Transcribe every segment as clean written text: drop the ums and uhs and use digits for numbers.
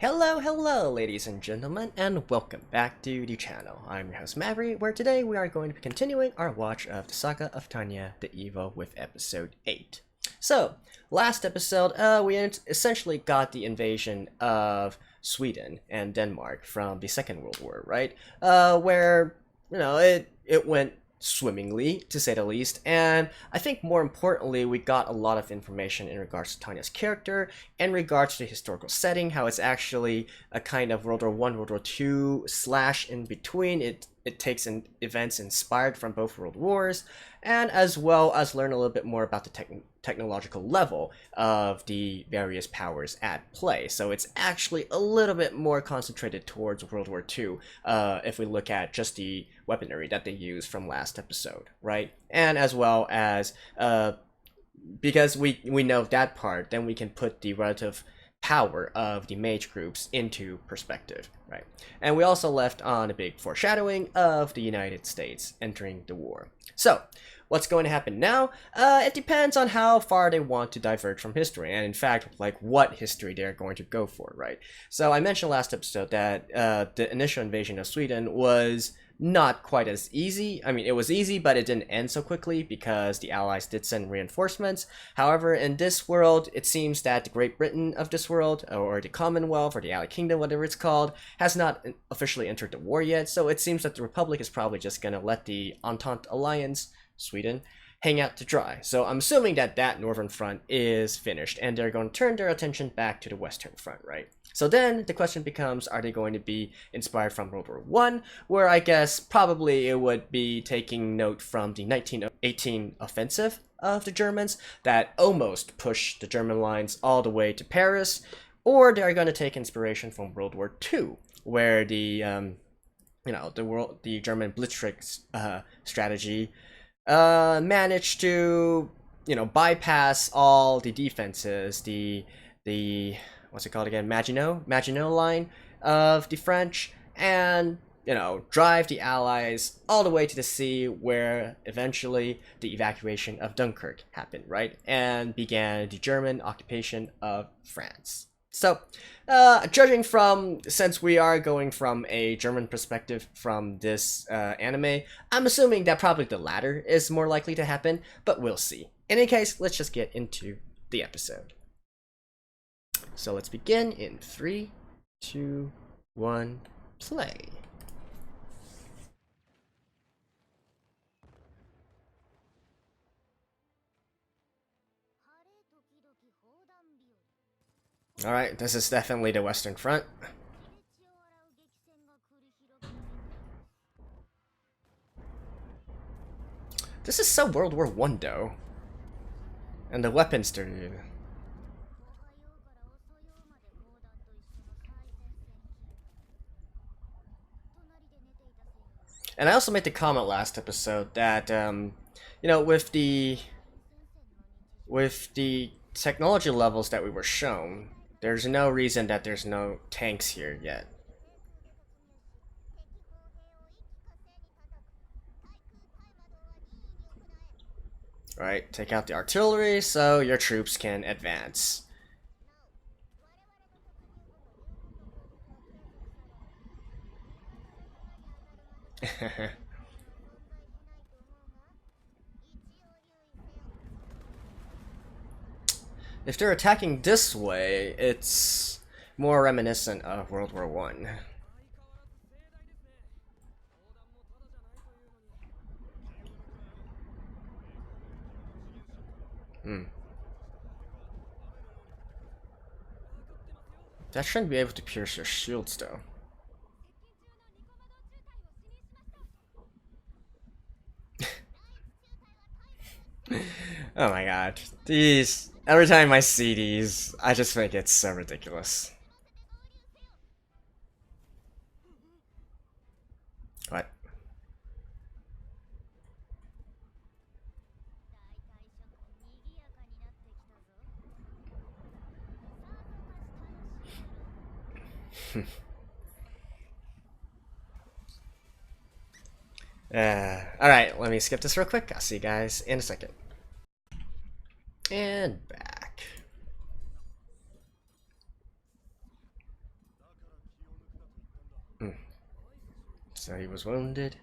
Hello, ladies and gentlemen, and welcome back to the channel. I'm your host, Maverick, where today we are going to be continuing our watch of the Saga of Tanya, the Evo, with episode 8. So, last episode, we essentially got the invasion of Sweden and Denmark from the Second World War, right? Where, it went swimmingly, to say the least, and I think more importantly we got a lot of information in regards to Tanya's character, in regards to the historical setting, how it's actually a kind of World War I, World War II slash in between. It takes in events inspired from both world wars, and as well as learn a little bit more about the technological level of the various powers at play. So it's actually a little bit more concentrated towards World War II if we look at just the weaponry that they used from last episode, right? And as well as because we know that part, then we can put the relative power of the mage groups into perspective, right? And we also left on a big foreshadowing of the United States entering the war. So, what's going to happen now? It depends on how far they want to diverge from history, and in fact, like what history they're going to go for, right? So I mentioned last episode that the initial invasion of Sweden was not quite as easy. I mean, it was easy, but it didn't end so quickly because the Allies did send reinforcements. However, in this world, it seems that the Great Britain of this world, or the Commonwealth, or the Allied Kingdom, whatever it's called, has not officially entered the war yet. So it seems that the Republic is probably just going to let the Entente Alliance, Sweden, hang out to dry. So I'm assuming that that northern front is finished, and they're going to turn their attention back to the western front, right? So then the question becomes, are they going to be inspired from World War I, where I guess probably it would be taking note from the 1918 offensive of the Germans that almost pushed the German lines all the way to Paris, or they're going to take inspiration from World War II, where the German Blitzkrieg strategy managed to bypass all the defenses, the what's it called again, Maginot line of the French, and drive the Allies all the way to the sea, where eventually the evacuation of Dunkirk happened, right, and began the German occupation of France. So, judging from, since we are going from a German perspective from this anime, I'm assuming that probably the latter is more likely to happen, but we'll see. In any case, let's just get into the episode. So let's begin in 3, 2, 1, play. Alright, this is definitely the Western Front. This is so World War I though. And the weapons they're using. And I also made the comment last episode that, with the technology levels that we were shown, there's no reason that there's no tanks here yet. Right, take out the artillery so your troops can advance. If they're attacking this way, it's more reminiscent of World War I. That shouldn't be able to pierce your shields though. Oh my god. These, every time I see these, I just think it's so ridiculous. What? Alright, let me skip this real quick. I'll see you guys in a second. And back. So he was wounded.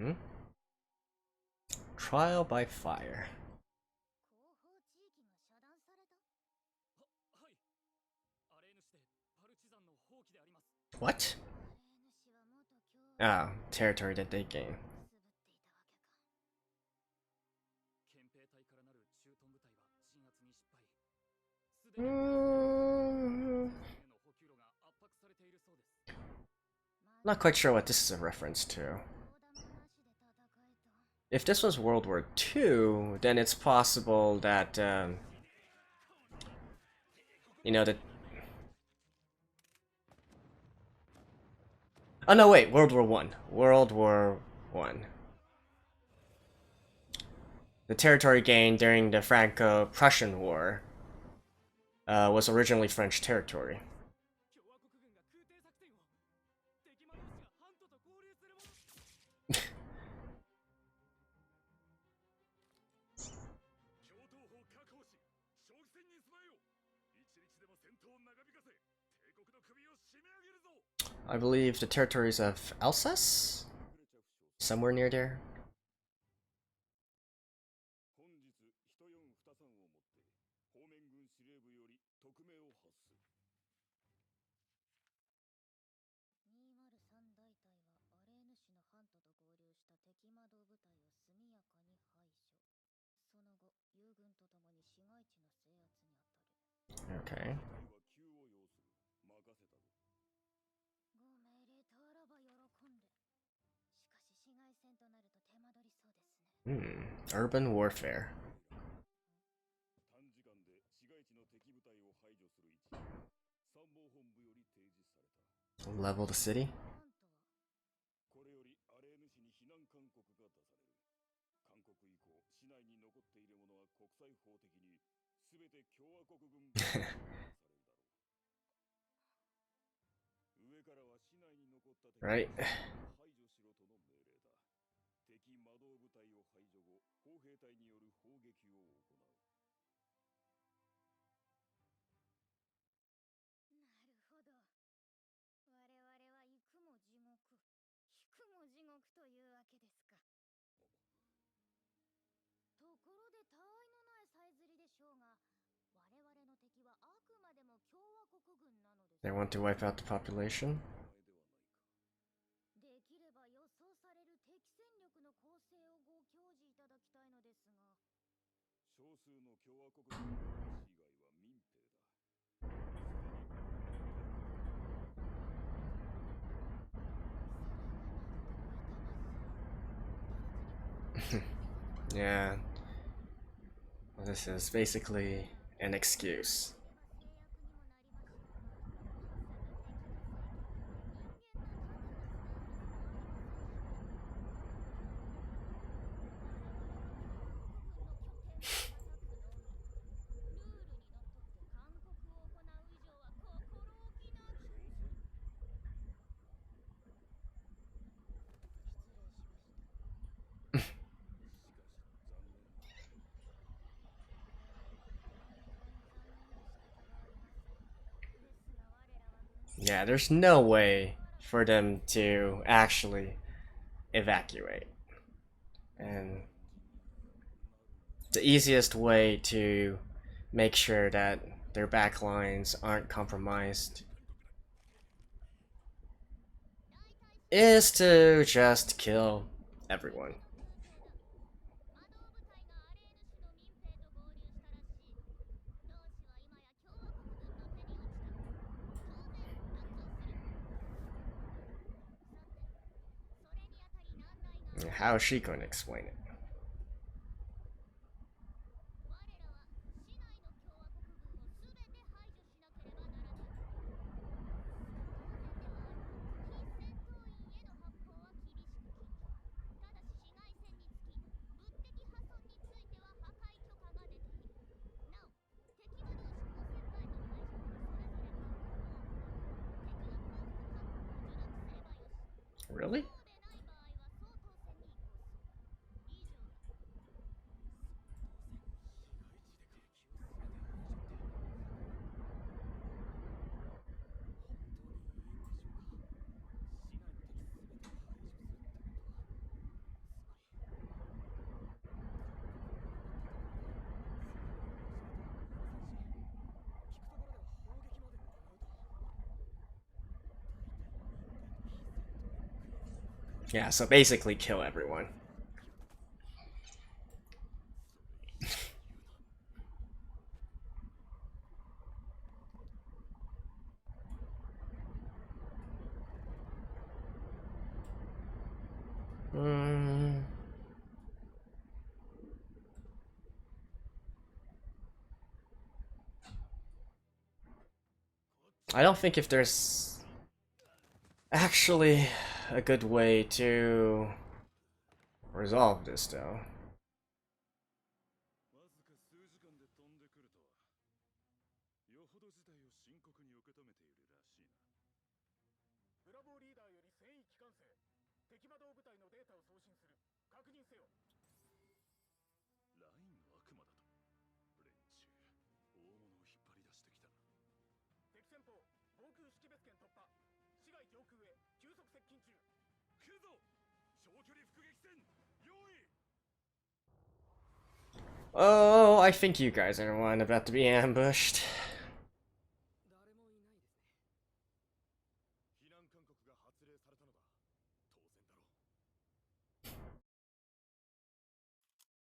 Hmm? Trial by fire. What? Ah, territory that they gain. Not quite sure what this is a reference to. If this was World War II, then it's possible that, you know, that... Oh no, wait, World War One. World War One. The territory gained during the Franco-Prussian War was originally French territory. I believe the territories of Alsace? Somewhere near there. Okay. Urban warfare. Level the city. Right. They want to wipe out the population. Yeah. This is basically an excuse. Yeah, there's no way for them to actually evacuate. And the easiest way to make sure that their backlines aren't compromised is to just kill everyone. How is she going to explain it? Really? Yeah, so basically kill everyone. I don't think if there's actually a good way to resolve this, though. Oh, I think you guys are one about to be ambushed.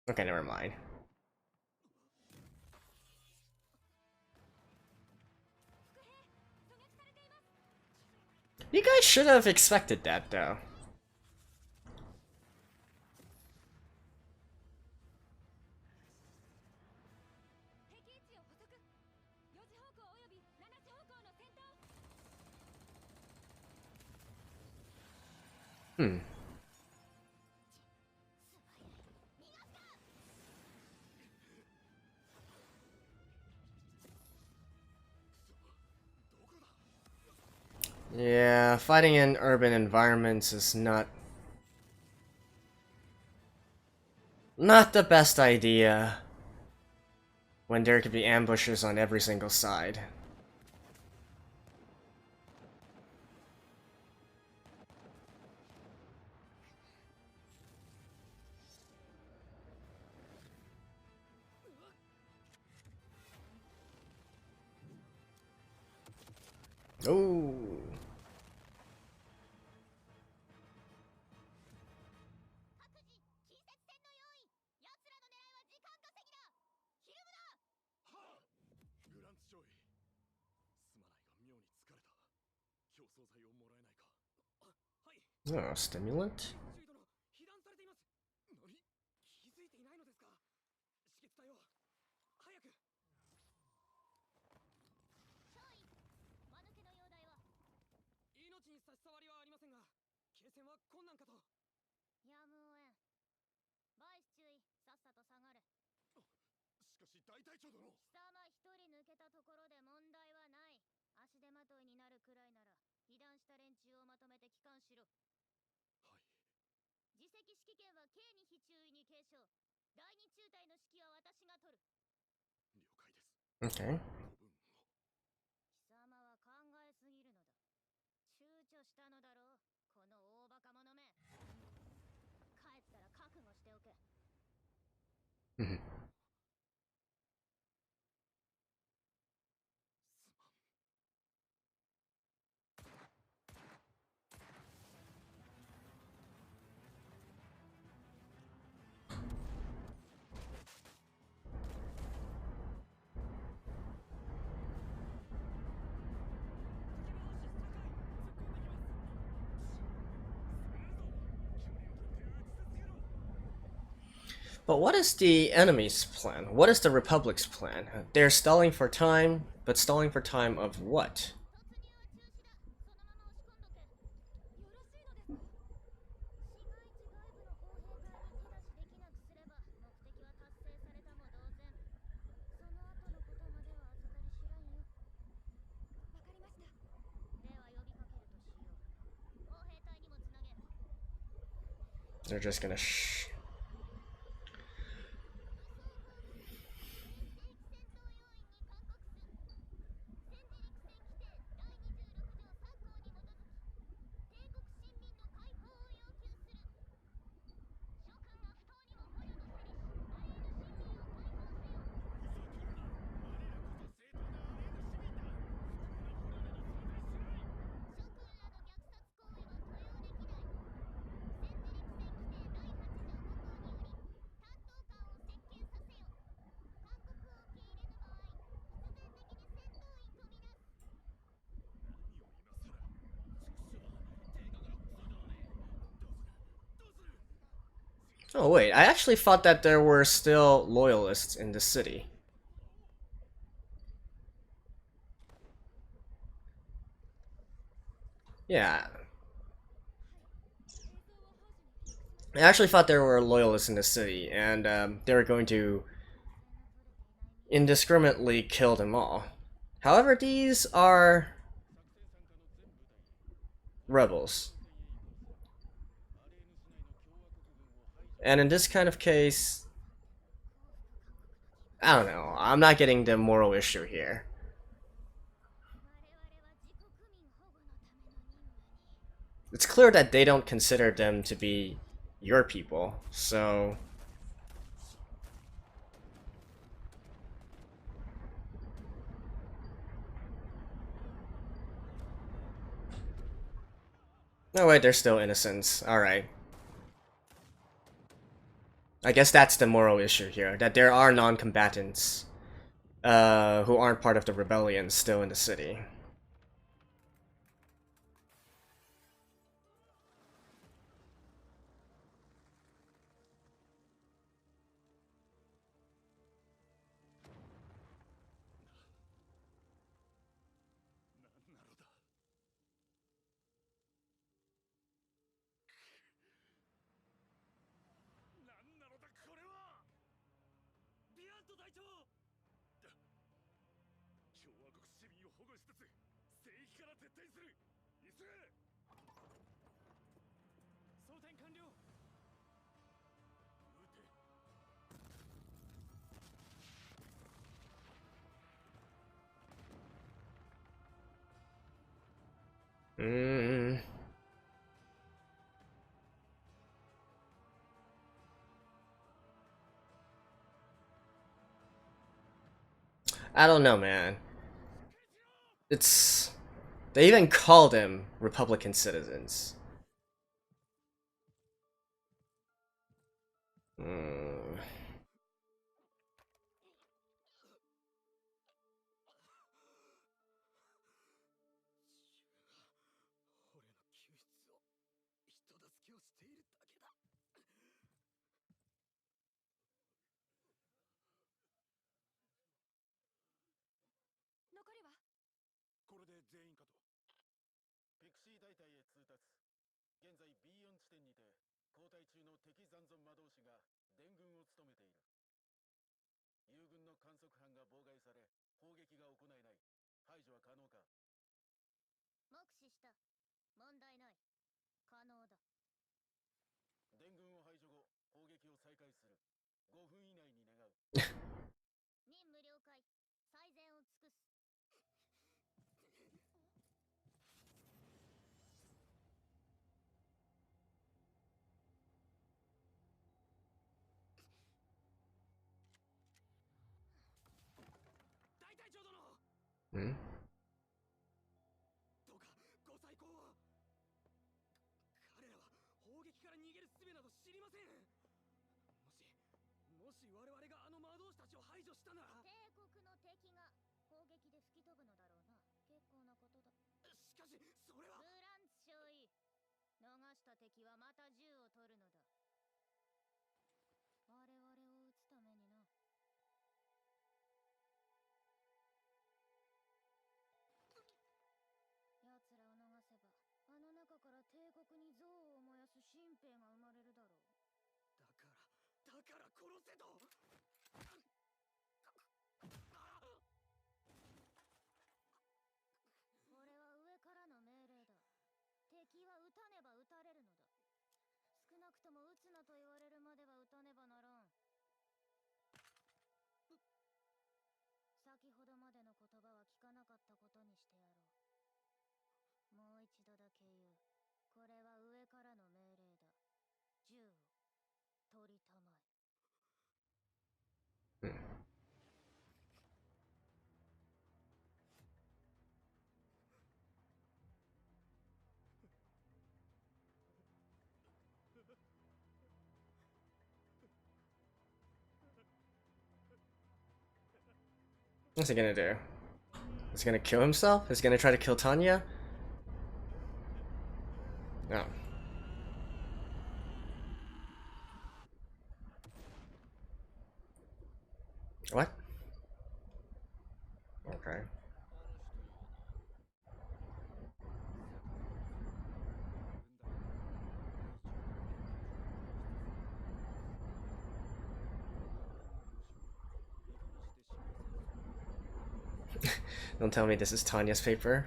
Okay, never mind. You guys should have expected that, though. Hmm. Yeah, fighting in urban environments is not the best idea when there could be ambushes on every single side. Oh. Oh, stimulant? Okay. Mhm. But what is the enemy's plan? What is the Republic's plan? They're stalling for time, but stalling for time of what? They're just gonna Oh wait, I actually thought that there were still loyalists in the city. Yeah. I actually thought there were loyalists in the city, and they were going to indiscriminately kill them all. However, these are rebels. And in this kind of case, I don't know, I'm not getting the moral issue here. It's clear that they don't consider them to be your people, so... No, wait, they're still innocents. Alright. I guess that's the moral issue here, that there are non-combatants who aren't part of the rebellion still in the city. I don't know, man. It's... They even call them Republican citizens. Mm. Hmm? What's he gonna do? Is he gonna kill himself? Is he gonna try to kill Tanya? No. What? Okay. Don't tell me this is Tanya's paper.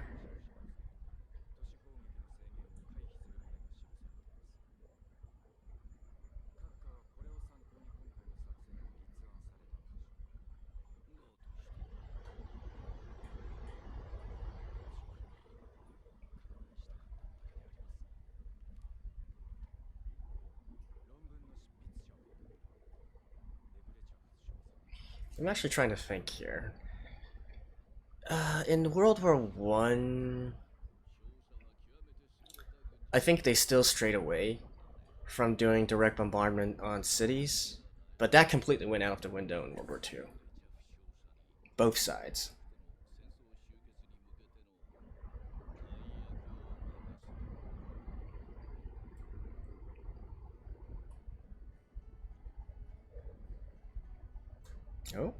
I'm actually trying to think here. In World War One, I think they still strayed away from doing direct bombardment on cities, but that completely went out of the window in World War Two. Both sides. Oh?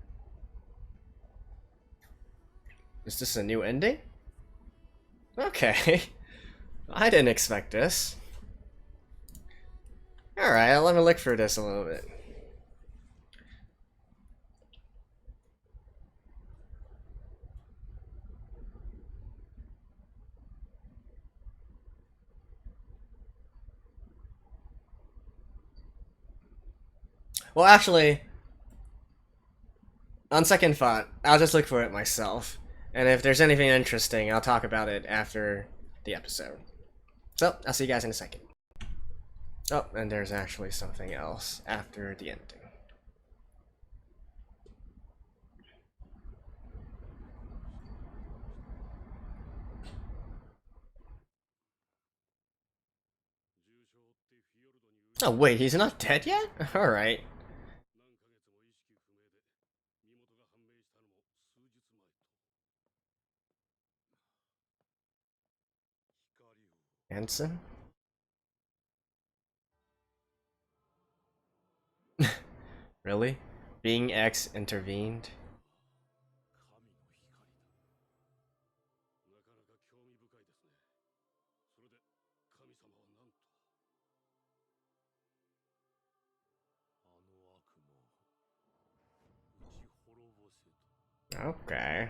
Is this a new ending? Okay. I didn't expect this. Alright, let me look through this a little bit. Well, actually, on second thought, I'll just look for it myself. And if there's anything interesting, I'll talk about it after the episode. So, I'll see you guys in a second. Oh, and there's actually something else after the ending. Oh wait, he's not dead yet? Alright. Hanson? Really? Being X intervened? Okay.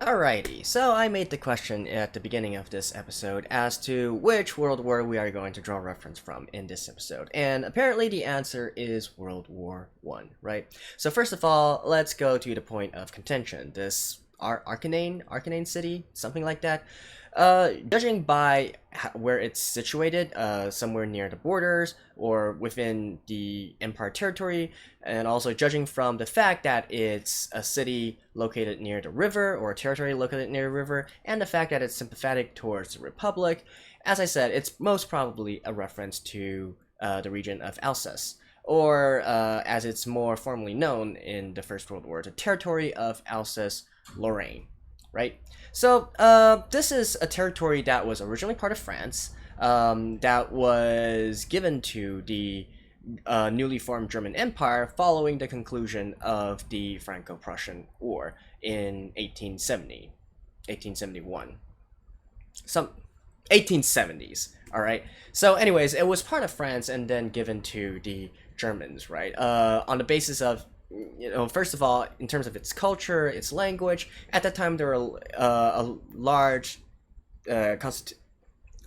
Alrighty, so I made the question at the beginning of this episode as to which World War we are going to draw reference from in this episode, and apparently the answer is World War I, right? So first of all, let's go to the point of contention. This Arcanine City, something like that. Judging by where it's situated, somewhere near the borders or within the Empire territory, and also judging from the fact that it's a city located near the river or a territory located near the river, and the fact that it's sympathetic towards the Republic, as I said, it's most probably a reference to the region of Alsace, or as it's more formally known in the First World War, the territory of Alsace-Lorraine. Right? So, this is a territory that was originally part of France, that was given to the newly formed German Empire following the conclusion of the Franco-Prussian War in 1871. some 1870s. All right. So, anyways, it was part of France and then given to the Germans, right? On the basis of, first of all, in terms of its culture, its language. At that time, there were a large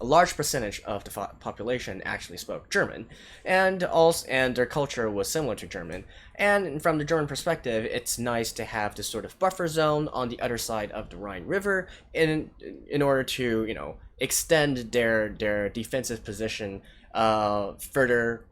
a large percentage of the population actually spoke German, and their culture was similar to German. And from the German perspective, it's nice to have this sort of buffer zone on the other side of the Rhine River in order to extend their defensive position further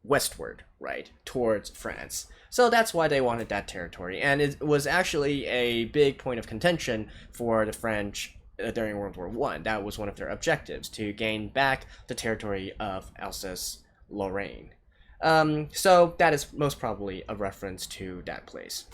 westward, right, towards France. So that's why they wanted that territory, and it was actually a big point of contention for the French during World War One. That was one of their objectives, to gain back the territory of Alsace-Lorraine. So that is most probably a reference to that place.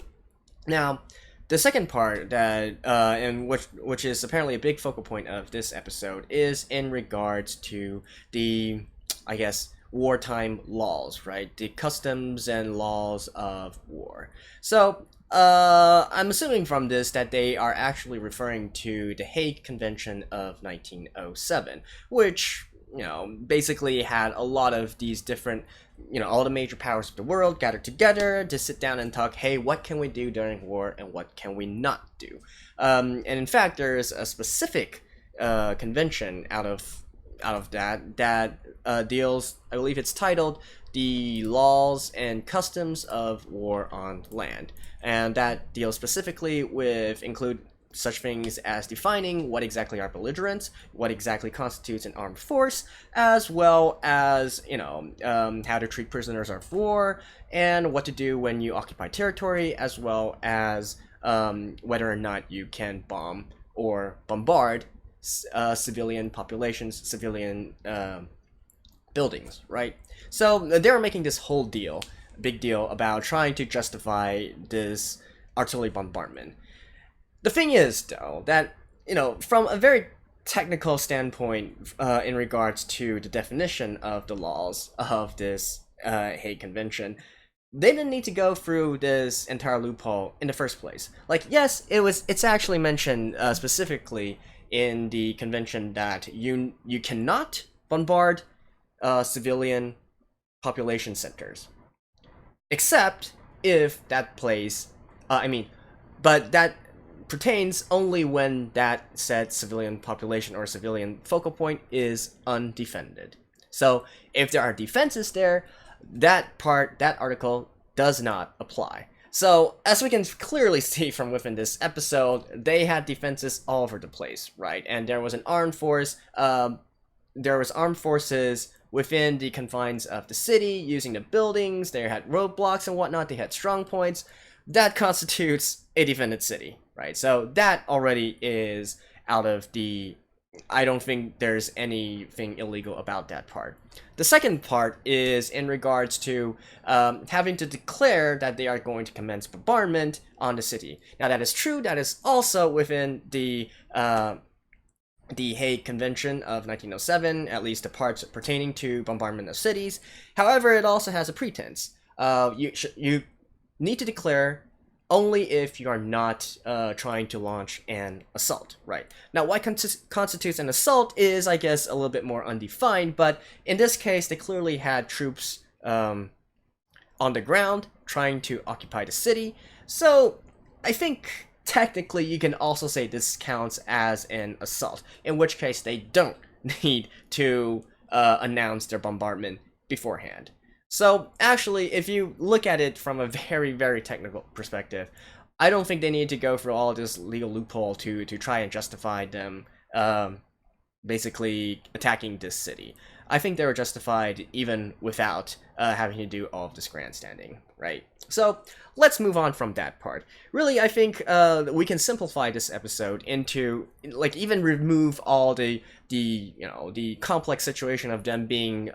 Now, the second part that, and which is apparently a big focal point of this episode, is in regards to the, I guess, wartime laws, right? The customs and laws of war. So, I'm assuming from this that they are actually referring to the Hague Convention of 1907, which, basically had a lot of these different, all the major powers of the world gathered together to sit down and talk, hey, what can we do during war and what can we not do? And in fact, there's a specific convention out of that deals, I believe it's titled The Laws and Customs of War on Land, and that deals specifically with include such things as defining what exactly are belligerents, what exactly constitutes an armed force, as well as how to treat prisoners of war and what to do when you occupy territory, as well as whether or not you can bomb or bombard civilian populations, civilian buildings, right? So they were making this whole big deal about trying to justify this artillery bombardment. The thing is, though, that, from a very technical standpoint in regards to the definition of the laws of this Hague Convention, they didn't need to go through this entire loophole in the first place. Like, yes, it's actually mentioned specifically in the convention that you cannot bombard civilian population centers, except if that place, but that pertains only when that said civilian population or civilian focal point is undefended. So if there are defenses there, that article does not apply. So, as we can clearly see from within this episode, they had defenses all over the place, right? And there was an armed force, there was armed forces within the confines of the city, using the buildings, they had roadblocks and whatnot, they had strong points. That constitutes a defended city, right? So that already is out of the... I don't think there's anything illegal about that part. The second part is in regards to having to declare that they are going to commence bombardment on the city. Now that is true. That is also within the Hague Convention of 1907, at least the parts pertaining to bombardment of cities. However, it also has a pretense. You need to declare only if you are not trying to launch an assault, right? Now, what constitutes an assault is, I guess, a little bit more undefined, but in this case, they clearly had troops on the ground trying to occupy the city. So, I think technically you can also say this counts as an assault, in which case they don't need to announce their bombardment beforehand. So, actually, if you look at it from a very, very technical perspective, I don't think they need to go through all this legal loophole to try and justify them basically attacking this city. I think they were justified even without having to do all of this grandstanding, right? So, let's move on from that part. Really, I think we can simplify this episode into, like, even remove all the complex situation of them being...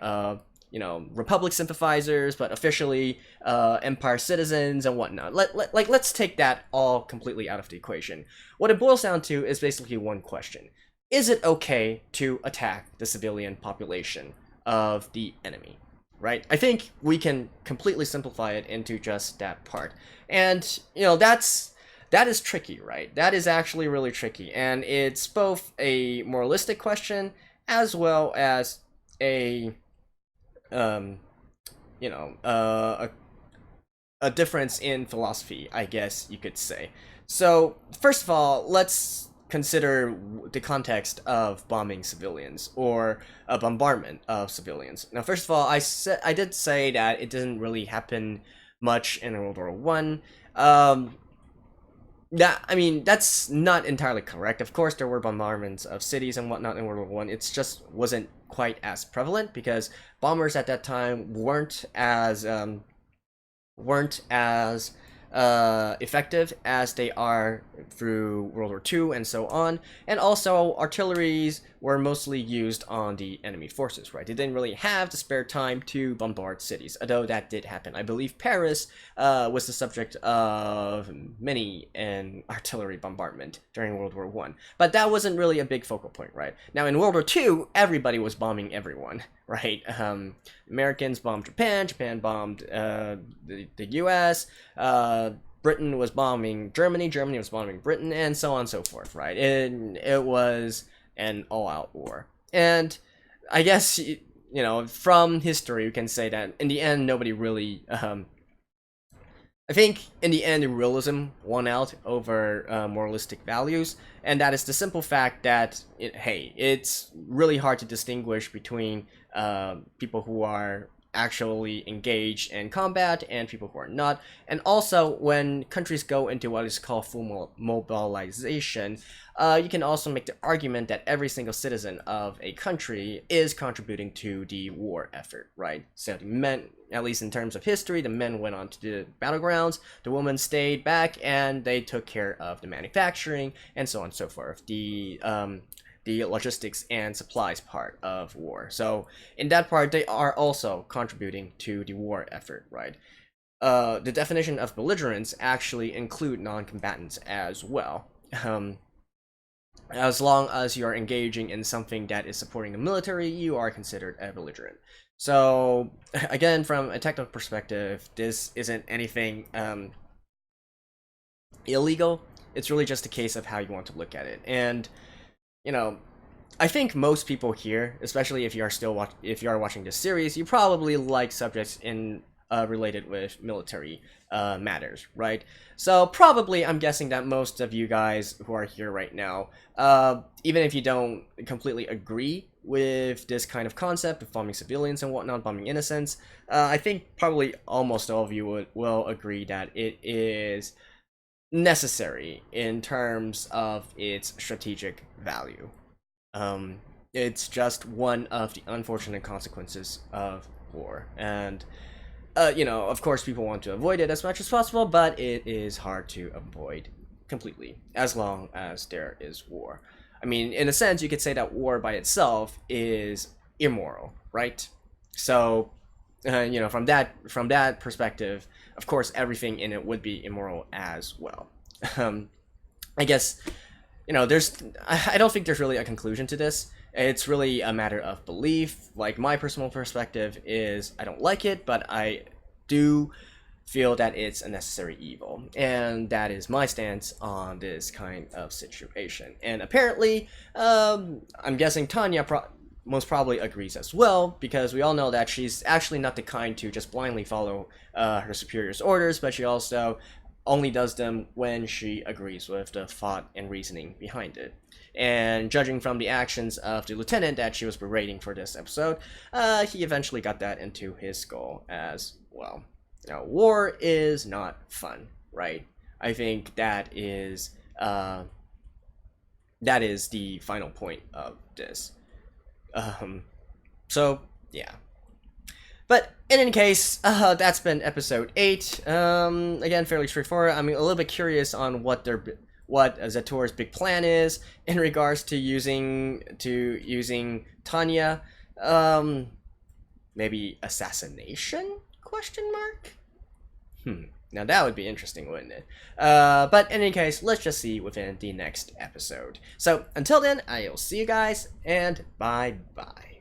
Republic sympathizers, but officially Empire citizens and whatnot. Let's take that all completely out of the equation. What it boils down to is basically one question. Is it okay to attack the civilian population of the enemy? Right? I think we can completely simplify it into just that part. And, that's that is tricky, right? That is actually really tricky, and it's both a moralistic question as well as a you know, a difference in philosophy, I guess you could say. So, first of all, let's consider the context of bombing civilians or a bombardment of civilians. Now, first of all, I did say that it didn't really happen much in World War One. That's not entirely correct. Of course, there were bombardments of cities and whatnot in World War One. It just wasn't quite as prevalent because bombers at that time weren't as effective as they are through World War II and so on. And also, artilleries were mostly used on the enemy forces, right? They didn't really have the spare time to bombard cities, although that did happen. I believe Paris was the subject of many an artillery bombardment during World War I. But that wasn't really a big focal point, right? Now, in World War II, everybody was bombing everyone, right? Americans bombed Japan, Japan bombed the US, Britain was bombing Germany, Germany was bombing Britain, and so on and so forth, right? It was an all-out war. And I guess, from history, you can say that in the end, nobody really... I think in the end, realism won out over moralistic values, and that is the simple fact that, it's really hard to distinguish between people who are actually engaged in combat and people who are not. And also, when countries go into what is called full mobilization, you can also make the argument that every single citizen of a country is contributing to the war effort, right? So the men, at least in terms of history, the men went on to the battlegrounds, the women stayed back, and they took care of the manufacturing, and so on and so forth. The logistics and supplies part of war. So in that part, they are also contributing to the war effort, right? The definition of belligerents actually include non-combatants as well. As long as you're engaging in something that is supporting the military, you are considered a belligerent. So again, from a technical perspective, this isn't anything illegal. It's really just a case of how you want to look at it. And I think most people here, especially if you are watching this series, you probably like subjects in related with military matters, right? So probably, I'm guessing that most of you guys who are here right now, even if you don't completely agree with this kind of concept of bombing civilians and whatnot, bombing innocents, I think probably almost all of you will agree that it is necessary in terms of its strategic value. It's just one of the unfortunate consequences of war, and of course people want to avoid it as much as possible, but it is hard to avoid completely as long as there is war. I mean, in a sense, you could say that war by itself is immoral, right? So from that perspective, of course everything in it would be immoral as well. I guess I don't think there's really a conclusion to this. It's really a matter of belief. Like, my personal perspective is I don't like it, but I do feel that it's a necessary evil. And that is my stance on this kind of situation. And apparently, I'm guessing Tanya most probably agrees as well, because we all know that she's actually not the kind to just blindly follow her superior's orders, but she also only does them when she agrees with the thought and reasoning behind it. And judging from the actions of the lieutenant that she was berating for this episode, he eventually got that into his skull as well. Now, war is not fun, right? I think that is the final point of this. So, yeah. But in any case, that's been episode 8. Again, fairly straightforward. I'm a little bit curious on what Zetor's big plan is in regards to using Tanya. Maybe assassination? Question mark? Now that would be interesting, wouldn't it? But in any case, let's just see within the next episode. So until then, I'll see you guys, and bye-bye.